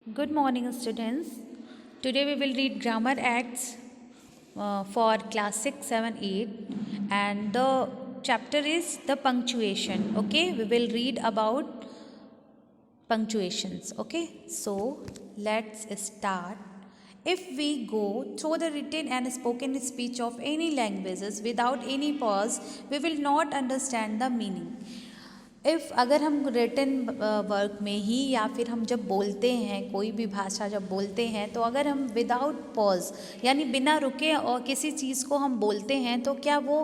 Good morning, students. Today we will read Grammar Acts for class 6, 7, 8, and the chapter is the punctuation. Okay, we will read about punctuations. Okay, so let's start. If we go through the written and spoken speech of any languages without any pause, we will not understand the meaning. अगर हम written work में ही या फिर हम जब बोलते हैं कोई भी भाषा जब बोलते हैं तो अगर हम विदाउट पॉज यानी बिना रुके और किसी चीज़ को हम बोलते हैं तो क्या वो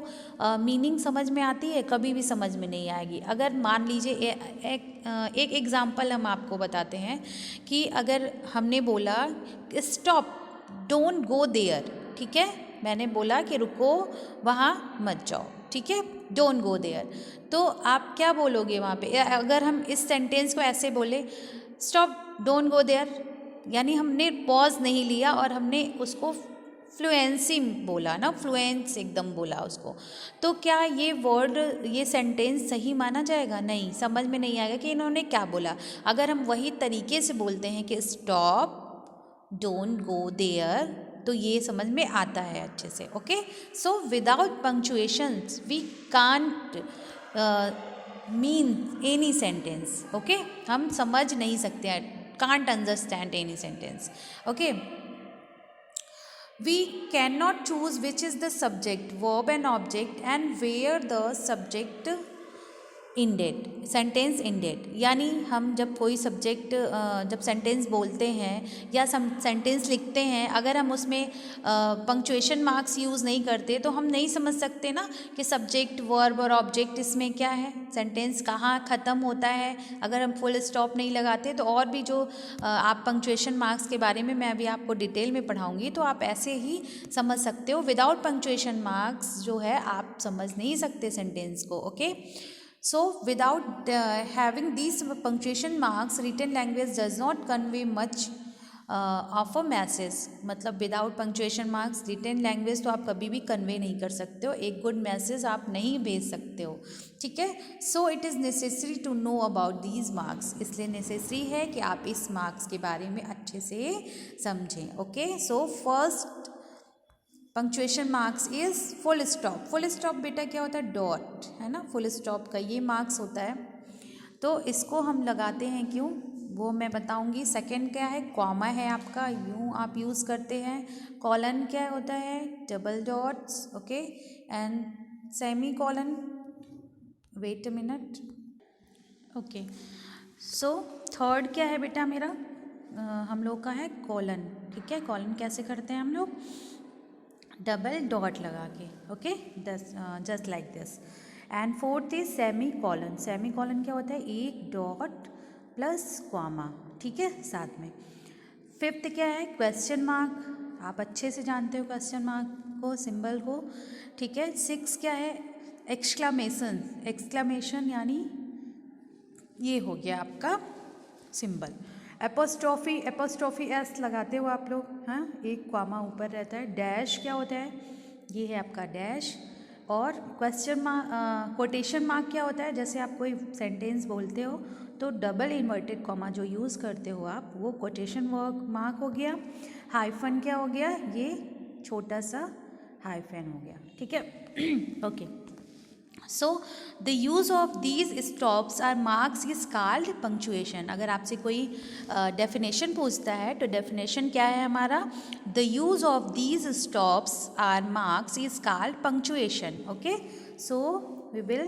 मीनिंग समझ में आती है? कभी भी समझ में नहीं आएगी। अगर मान लीजिए एक एग्ज़ाम्पल हम आपको बताते हैं कि अगर हमने बोला स्टॉप, डोंट गो देयर, ठीक है, मैंने बोला कि रुको, वहाँ मत जाओ, ठीक है, डोंट गो देयर, तो आप क्या बोलोगे वहाँ पे? अगर हम इस सेंटेंस को ऐसे बोले स्टॉप डोंट गो देयर, यानी हमने पॉज नहीं लिया और हमने उसको फ्लुएंसी बोला ना, फ्लुएंस एकदम बोला उसको, तो क्या ये वर्ड, ये सेंटेंस सही माना जाएगा? नहीं, समझ में नहीं आएगा कि इन्होंने क्या बोला। अगर हम वही तरीके से बोलते हैं कि स्टॉप डोंट गो देयर, तो ये समझ में आता है अच्छे से। Okay, so without punctuations we can't mean any sentence. Okay, हम समझ नहीं सकते हैं, can't understand any sentence. Okay, we cannot choose which is the subject, verb and object and where the subject ended, sentence ended, यानी हम जब कोई subject जब सेंटेंस बोलते हैं या सेंटेंस लिखते हैं, अगर हम उसमें पंक्चुएशन मार्क्स यूज़ नहीं करते तो हम नहीं समझ सकते ना कि सब्जेक्ट, वर्ब और ऑब्जेक्ट इसमें क्या है, सेंटेंस कहाँ ख़त्म होता है। अगर हम फुल स्टॉप नहीं लगाते तो और भी जो आप पंक्चुएशन मार्क्स के बारे में मैं अभी आपको डिटेल में पढ़ाऊँगी तो आप ऐसे ही समझ सकते हो। विदाउट पंक्चुएशन मार्क्स जो है आप समझ नहीं सकते सेंटेंस को। Okay, so without having these punctuation marks, written language does not convey much of a message। मतलब without punctuation marks written language तो आप कभी भी कन्वे नहीं कर सकते हो, एक गुड मैसेज आप नहीं भेज सकते हो, ठीक है। So it is necessary to know about these marks, इसलिए नेसेसरी है कि आप इस मार्क्स के बारे में अच्छे से समझें। Okay, so first punctuation marks is full stop. Full stop बेटा क्या होता है? डॉट, है ना, फुल स्टॉप का ये मार्क्स होता है, तो इसको हम लगाते हैं क्यों वो मैं बताऊंगी। सेकंड क्या है? कॉमा है आपका, यूँ आप यूज़ करते हैं। कॉलन क्या होता है? Double dots. Okay, and semicolon, wait a minute. Okay, so third क्या है बेटा मेरा? हम लोग का है कॉलन, ठीक है। कॉलन कैसे करते हैं हम लोग? डबल डॉट लगा के, okay, just like this. And fourth is semi colon. Semi colon क्या होता है? एक डॉट प्लस कॉमा, ठीक है, साथ में। फिफ्थ क्या है? क्वेश्चन मार्क, आप अच्छे से जानते हो क्वेश्चन मार्क को, सिंबल को, ठीक है। सिक्स क्या है? एक्सक्लामेशन। एक्सक्लामेशन यानी ये हो गया आपका सिंबल। एपोस्ट्रॉफी, एपोस्ट्रॉफी एस लगाते हो आप लोग, हाँ, एक कॉमा ऊपर रहता है। डैश क्या होता है? ये है आपका डैश। और क्वेश्चन मार्क, कोटेशन मार्क क्या होता है? जैसे आप कोई सेंटेंस बोलते हो तो डबल इन्वर्टेड कॉमा जो यूज़ करते हो आप, वो कोटेशन मार्क हो गया। हाइफन क्या हो गया? ये छोटा सा हाइफन हो गया, ठीक है। Okay, so the use of these stops are marks is called punctuation. अगर आपसे कोई डेफिनेशन पूछता है तो डेफिनेशन क्या है हमारा? The use of these stops are marks is called punctuation. Okay, so we will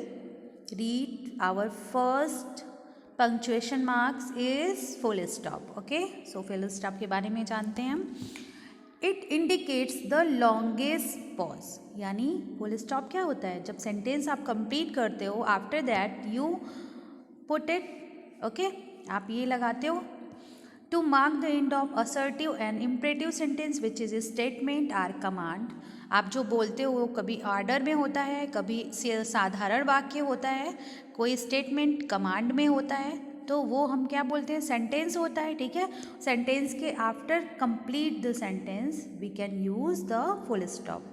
read our first punctuation marks is full stop. Okay, so full stop के बारे में जानते हैं हम। It indicates the longest pause, यानी full stop क्या होता है? जब सेंटेंस आप कंप्लीट करते हो, after that you put it, okay, आप ये लगाते हो to mark the end of assertive and imperative sentence which is statement R command. आप जो बोलते हो वो कभी ऑर्डर में होता है, कभी साधारण वाक्य होता है, कोई स्टेटमेंट कमांड में होता है, तो वो हम क्या बोलते हैं? सेंटेंस होता है, ठीक है। सेंटेंस के after complete the sentence we can use the full stop.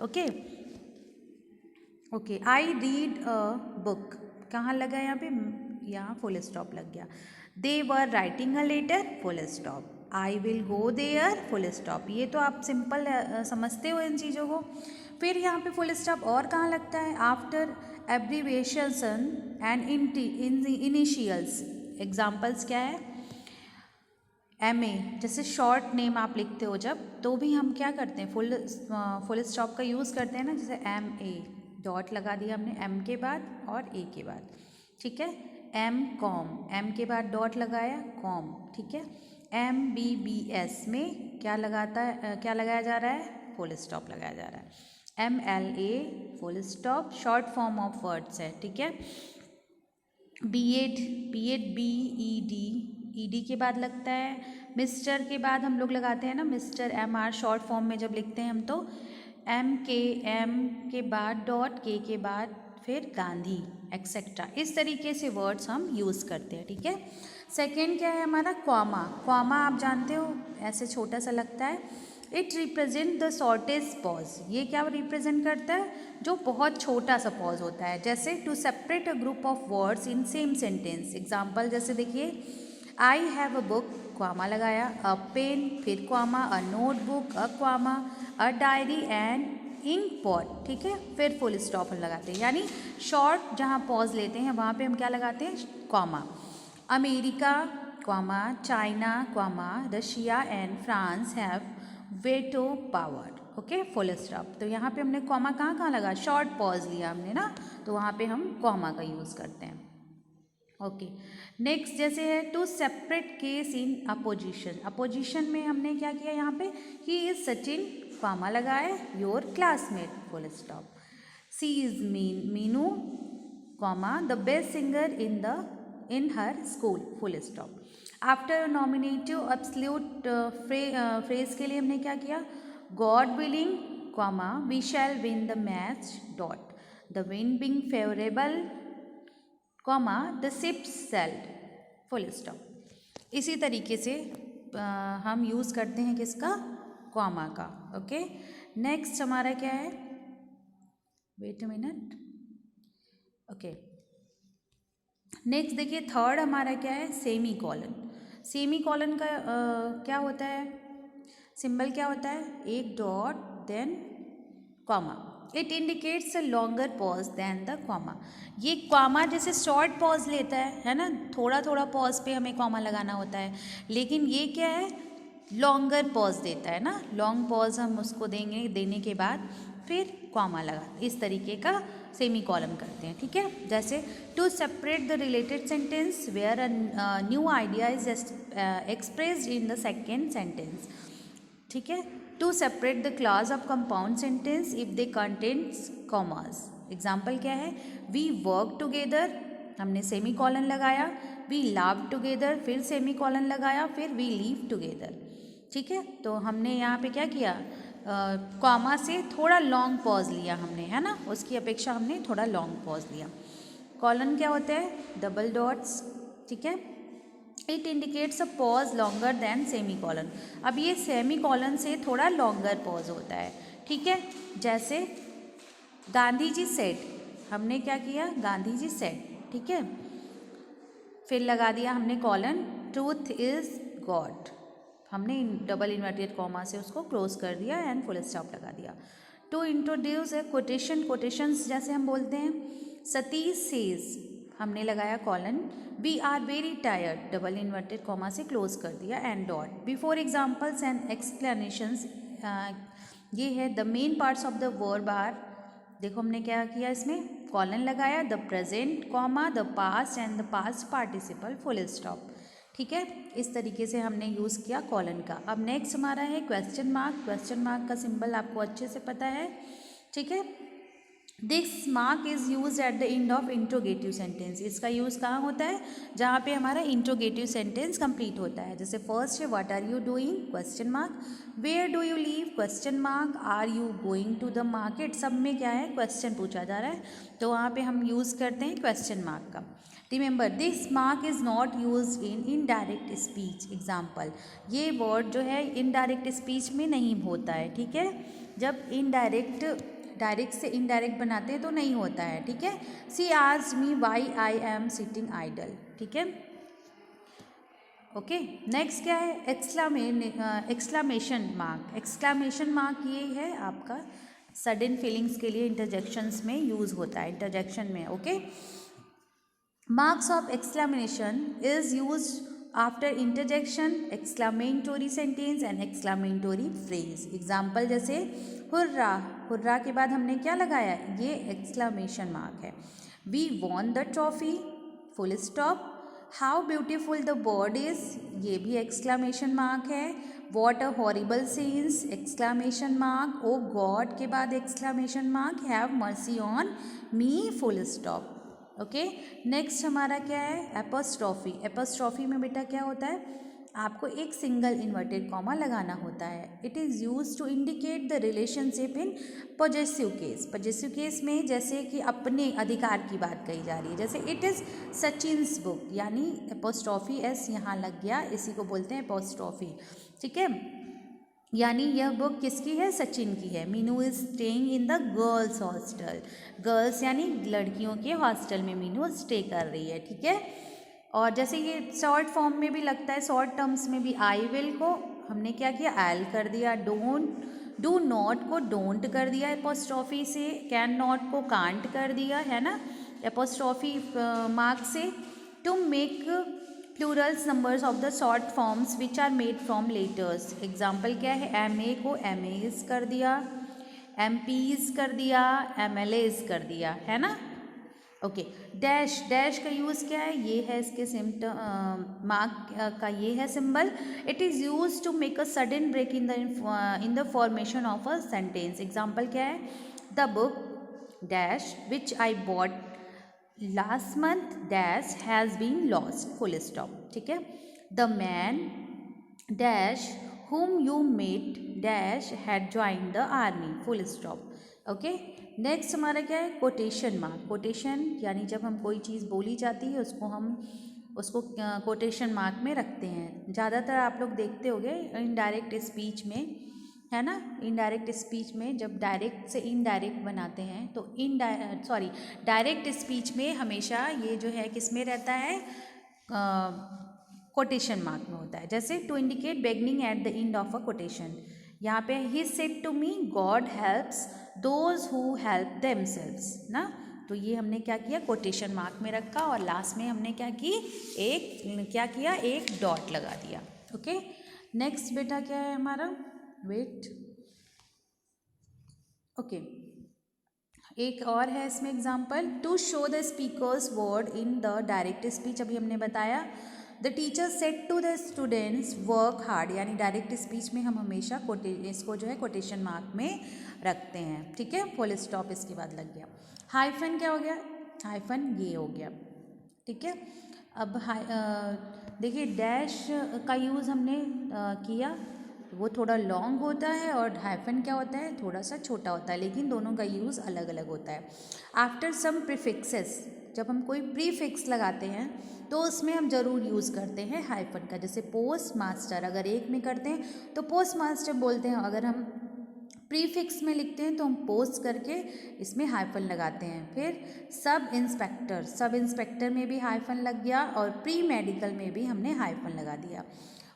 Okay, okay, I read a book, कहाँ लगा यहाँ पे? यहाँ फुल स्टॉप लग गया। They were writing a letter full stop, I will go there full stop. ये तो आप सिंपल समझते हो इन चीज़ों को। फिर यहाँ पे फुल स्टॉप और कहाँ लगता है, after abbreviations and initials. Examples क्या है, एम ए, जैसे शॉर्ट नेम आप लिखते हो जब, तो भी हम क्या करते हैं, फुल स्टॉप का यूज़ करते हैं ना, जैसे एम ए, डॉट लगा दिया हमने एम के बाद और ए के बाद, ठीक है। एम कॉम, एम के बाद डॉट लगाया कॉम, ठीक है। एम बी बी एस में क्या क्या लगाया जा रहा है, फुल स्टॉप लगाया जा रहा है। M L A full stop short form of words है, ठीक है। B Ed B E D, E D के बाद लगता है। मिस्टर के बाद हम लोग लगाते हैं ना mister, M R short form में जब लिखते हैं हम, तो एम के बाद डॉट, के बाद फिर गांधी एक्सेट्रा। इस तरीके से वर्ड्स हम यूज़ करते हैं, ठीक है। सेकेंड क्या है हमारा, कॉमा। कॉमा आप जानते हो ऐसे छोटा सा लगता है, it represent the shortest pause. ये क्या रिप्रेजेंट करता है, जो बहुत छोटा सा पॉज होता है, जैसे to separate a group of words in same sentence. Example जैसे देखिए, I have a book, comma लगाया, अ पेन, फिर comma, a notebook, a comma, a diary and ink pot, ठीक है। फिर फुल स्टॉप लगाते हैं, यानी शॉर्ट जहाँ पॉज लेते हैं वहाँ पे हम क्या लगाते हैं, comma. America comma, China comma, Russia and France have veto power, okay, full stop. तो यहाँ पे हमने कॉमा कहाँ कहाँ लगा, शॉर्ट पॉज लिया हमने ना, तो वहाँ पे हम कॉमा का यूज़ करते हैं, ओके। नेक्स्ट जैसे है to separate case in apposition. Apposition में हमने क्या किया यहाँ पे, ही इज सचिन कॉमा लगाए, your classmate full stop. She is Meenu comma the best singer in her school full stop. After nominative absolute phrase के लिए हमने क्या किया, god willing comma we shall win the match dot, the wind being favourable comma the ship sailed full stop. इसी तरीके से हम use करते हैं किसका, कॉमा का, ओके। नेक्स्ट हमारा क्या है, wait a minute, okay. Next देखिए थर्ड हमारा क्या है, सेमी कॉलन। सेमी कॉलन का क्या होता है, सिंबल क्या होता है, एक dot then comma. It indicates a longer pause than the comma. ये कॉमा जैसे शॉर्ट पॉज लेता है ना, थोड़ा थोड़ा पॉज पे हमें कॉमा लगाना होता है, लेकिन ये क्या है, लॉन्गर पॉज देता है ना, लॉन्ग पॉज हम उसको देंगे, देने के बाद फिर कॉमा लगा, इस तरीके का सेमी कॉलन करते हैं, ठीक है। जैसे to separate the related sentence where a new idea is expressed in the second sentence, ठीक है। To separate the class of compound sentence if they contains commas. Example क्या है, वी वर्क टुगेदर, हमने सेमी कॉलन लगाया, we love together, फिर semicolon लगाया, फिर we leave together, ठीक है। तो हमने यहाँ पे क्या किया, कॉमा से थोड़ा लॉन्ग पॉज लिया हमने, है ना, उसकी अपेक्षा हमने थोड़ा लॉन्ग पॉज लिया। कॉलन क्या होता है, डबल डॉट्स, ठीक है। It indicates a pause longer than semi colon. अब ये सेमी कॉलन से थोड़ा लॉन्गर पॉज होता है, ठीक है। जैसे गांधी जी सेड, हमने क्या किया, गांधी जी सेड, ठीक है, फिर लगा दिया हमने कॉलन, ट्रूथ इज गॉड, हमने डबल इन्वर्टेड कॉमा से उसको क्लोज कर दिया एंड फुल स्टॉप लगा दिया। To introduce a quotation, quotations जैसे हम बोलते हैं, सतीश सेज, हमने लगाया colon, we are very tired, double inverted comma से क्लोज कर दिया and dot. Before examples and explanations, ये है the main parts of the verb are, देखो हमने क्या किया, इसमें कॉलन लगाया, the present comma the past and the past participle full stop, ठीक है। इस तरीके से हमने यूज़ किया कॉलन का। अब नेक्स्ट हमारा है क्वेश्चन मार्क। क्वेश्चन मार्क का सिंबल आपको अच्छे से पता है, ठीक है। This mark is use eight the end of interrogative sentence. इसका यूज़ कहाँ होता है, जहाँ पे हमारा इंट्रोगेटिव सेंटेंस कंप्लीट होता है। जैसे फर्स्ट है what are you doing, question mark, where do you live, question mark, are you going to the market, सब में क्या है, क्वेश्चन पूछा जा रहा है, तो वहाँ पे हम यूज़ करते हैं क्वेश्चन मार्क का। Remember this mark is not use in indirect speech. Example, ये वर्ड जो है इनडायरेक्ट स्पीच में नहीं होता है, ठीक है। जब डायरेक्ट से इनडायरेक्ट बनाते हैं तो नहीं होता है, ठीक है। She asked me why I am sitting idle, ठीक है। ओके, नेक्स्ट क्या है, एक्सक्लामेशन मार्क। एक्सक्लामेशन मार्क ये है आपका सडन फीलिंग्स के लिए इंटरजेक्शंस में यूज़ होता है, इंटरजेक्शन में। Okay, marks of exclamation is use after interjection, exclamatory sentence and exclamatory phrase. Example जैसे हुर्रा, हुर्रा के बाद हमने क्या लगाया, ये एक्सक्लामेशन मार्क है। We won the trophy, full stop. How beautiful the bird is, ये भी एक्सक्लामेशन मार्क है। What a horrible scenes, exclamation mark. Oh God के बाद exclamation mark. Have mercy on me, full stop. Okay, next हमारा क्या है, apostrophe. Apostrophe में बेटा क्या होता है, आपको एक सिंगल इन्वर्टेड कॉमा लगाना होता है। It is use to indicate the relationship in possessive case. Possessive case में जैसे कि अपने अधिकार की बात कही जा रही है, जैसे इट इज़ सचिन्स बुक, यानी एपोस्ट्रॉफी एस यहाँ लग गया, इसी को बोलते हैं एपोस्ट्रॉफी। ठीक है, यानी यह बुक किसकी है, सचिन की है। Meenu is staying in the girls hostel, girls यानी लड़कियों के हॉस्टल में मीनू स्टे कर रही है। ठीक है, और जैसे ये शॉर्ट फॉर्म में भी लगता है, शॉर्ट टर्म्स में भी आई विल को हमने क्या किया, आयल कर दिया। डोंट, डू नॉट को डोंट कर दिया एपोस्ट्रॉफी से। कैन नॉट को कांट कर दिया, है ना, एपोस्ट्रॉफी मार्क से। To make plurals numbers of the short forms which are made from letters. Example क्या है, एम ए को एम एज कर दिया, एम पीज कर दिया, एम एल एज कर दिया, है ना। ओके, डैश, डैश का यूज़ क्या है, ये है इसके मार्क का ये है symbol. It is use to make a sudden break in the formation of a sentence. Example क्या है, the book dash which I bought last month dash has been lost, full stop. ठीक है, the man dash whom you met dash had join the army, full stop. Okay, next हमारा क्या है, quotation mark. Quotation यानी जब हम कोई चीज़ बोली जाती है उसको कोटेशन मार्क में रखते हैं। ज़्यादातर आप लोग देखते होंगे इनडायरेक्ट स्पीच में, है ना, इनडायरेक्ट स्पीच में जब डायरेक्ट से इनडायरेक्ट बनाते हैं तो डायरेक्ट स्पीच में हमेशा ये जो है किस में रहता है, कोटेशन मार्क में होता है। जैसे to indicate beginning at the end of a quotation, यहाँ पे he said to me god helps those who help themselves ना, तो ये हमने क्या किया, कोटेशन मार्क में रखा और लास्ट में हमने क्या किया, एक डॉट लगा दिया। ओके, नेक्स्ट बेटा क्या है हमारा, वेट, ओके, एक और है इसमें example, to show the speakers word in the direct speech. अभी हमने बताया the teacher said to the students work hard, यानी डायरेक्ट स्पीच में हम हमेशा इसको जो है कोटेशन मार्क में रखते हैं। ठीक है, फुल स्टॉप इसके बाद लग गया। हाइफन क्या हो गया, हाइफन ये हो गया। ठीक है, अब देखिए डैश का यूज़ हमने किया, वो थोड़ा लॉन्ग होता है और हाइफन क्या होता है, थोड़ा सा छोटा होता है, लेकिन दोनों का यूज़ अलग अलग होता है। आफ्टर सम प्रीफिक्सेस, जब हम कोई प्रीफिक्स लगाते हैं तो उसमें हम ज़रूर यूज़ करते हैं हाइफन का। जैसे पोस्ट मास्टर, अगर एक में करते हैं तो पोस्ट मास्टर बोलते हैं, अगर हम प्रीफिक्स में लिखते हैं तो हम पोस्ट करके इसमें हाइफन लगाते हैं। फिर सब इंस्पेक्टर, सब इंस्पेक्टर में भी हाइफन लग गया और प्री मेडिकल में भी हमने हाइफन लगा दिया।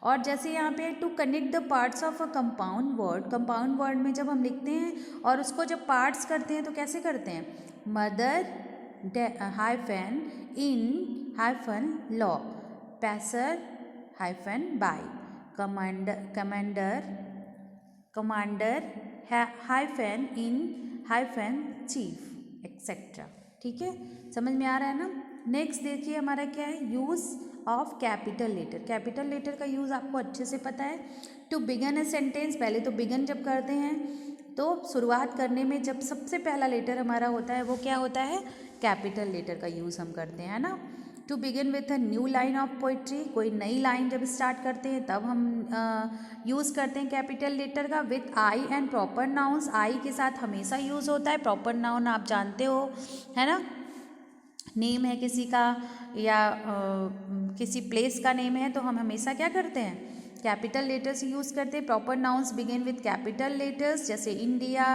और जैसे यहाँ पे to connect the parts of a compound word, compound word में जब हम लिखते हैं और उसको जब पार्ट्स करते हैं तो कैसे करते हैं, mother hyphen in hyphen law, passer hyphen by, commander hyphen in hyphen chief, etcetera. ठीक है, समझ में आ रहा है ना। नेक्स्ट देखिए हमारा क्या है, use of capital letter. Capital letter का यूज़ आपको अच्छे से पता है। टू बिगन अ सेंटेंस, पहले तो बिगन जब करते हैं तो शुरुआत करने में जब सबसे पहला लेटर हमारा होता है वो क्या होता है, कैपिटल लेटर का यूज़ हम करते हैं ना। To begin with a new line of poetry, कोई नई लाइन जब स्टार्ट करते हैं तब हम यूज़ करते हैं कैपिटल लेटर का। With I and proper nouns, I के साथ हमेशा यूज़ होता है। प्रॉपर नाउन आप जानते हो, है ना, नेम है किसी का या किसी प्लेस का नेम है तो हम हमेशा क्या करते हैं, कैपिटल लेटर्स यूज़ करते हैं। Proper nouns begin with capital letters, जैसे India,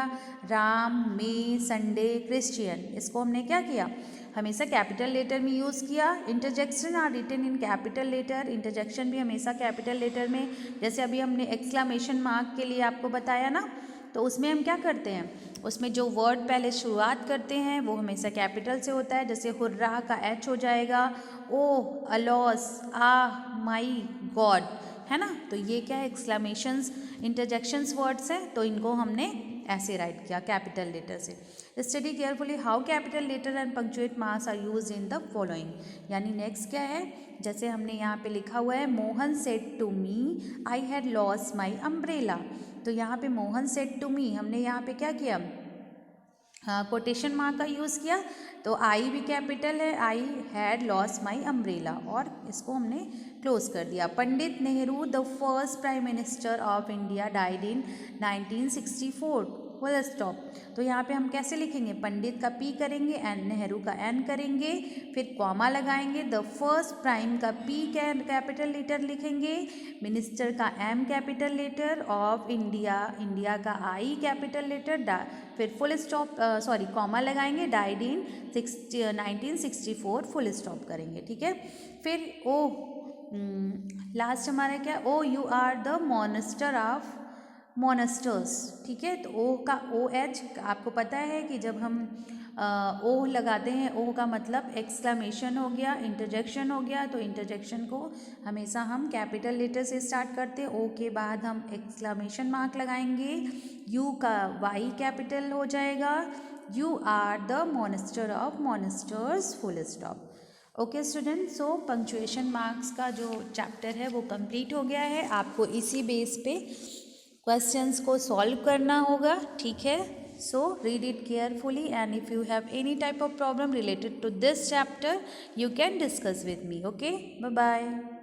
Ram, May, Sunday, Christian, इसको हमने क्या किया, हमेशा कैपिटल लेटर में यूज़ किया। Interjection are written in capital letter, interjection भी हमेशा कैपिटल लेटर में। जैसे अभी हमने एक्सक्लामेशन मार्क के लिए आपको बताया ना, तो उसमें हम क्या करते हैं, उसमें जो वर्ड पहले शुरुआत करते हैं वो हमेशा कैपिटल से होता है। जैसे हुर्रा का एच हो जाएगा, ओ, अलॉस, आ, माई गॉड, है ना। तो ये क्या है, एक्सक्लामेशंस इंटरजेक्शंस वर्ड्स हैं, तो इनको हमने ऐसे राइट किया कैपिटल लेटर से। Study carefully how capital letter and punctuate marks are use in the following. यानी नेक्स्ट क्या है, जैसे हमने यहाँ पे लिखा हुआ है Mohan said to me I had lost my umbrella. तो यहाँ पे मोहन सेड टू मी, हमने यहाँ पे क्या किया, कोटेशन मार्क का यूज़ किया, तो आई भी कैपिटल है, I had lost my umbrella, और इसको हमने क्लोज कर दिया। Pandit Nehru the first prime minister of India died in 1964, full stop. तो यहाँ पे हम कैसे लिखेंगे, पंडित का पी करेंगे एंड नेहरू का एन करेंगे, फिर कॉमा लगाएंगे, द फर्स्ट प्राइम का पी कैपिटल लेटर लिखेंगे, मिनिस्टर का M capital letter, of India, India का आई कैपिटल लेटर, फिर फुल स्टॉप कॉमा लगाएंगे, डाइड इन 1964 फुल स्टॉप करेंगे, ठीक है। फिर ओ लास्ट हमारा क्या, O you are the monster of monsters, ठीक है। तो ओ का ओ एच, आपको पता है कि जब हम ओ लगाते हैं, ओ का मतलब एक्सक्लामेशन हो गया, इंटरजेक्शन हो गया, तो इंटरजेक्शन को हमेशा हम कैपिटल लेटर से स्टार्ट करते हैं। ओ के बाद हम एक्सक्लामेशन मार्क लगाएंगे, यू का वाई कैपिटल हो जाएगा, you are the monster of monsters, full stop. Okay student, so punctuation marks का जो चैप्टर है वो कंप्लीट हो गया है। आपको इसी बेस पे क्वेश्चंस को सॉल्व करना होगा, ठीक है। So read it carefully and if you have any type of problem related to this chapter you can discuss with me. Okay, bye bye.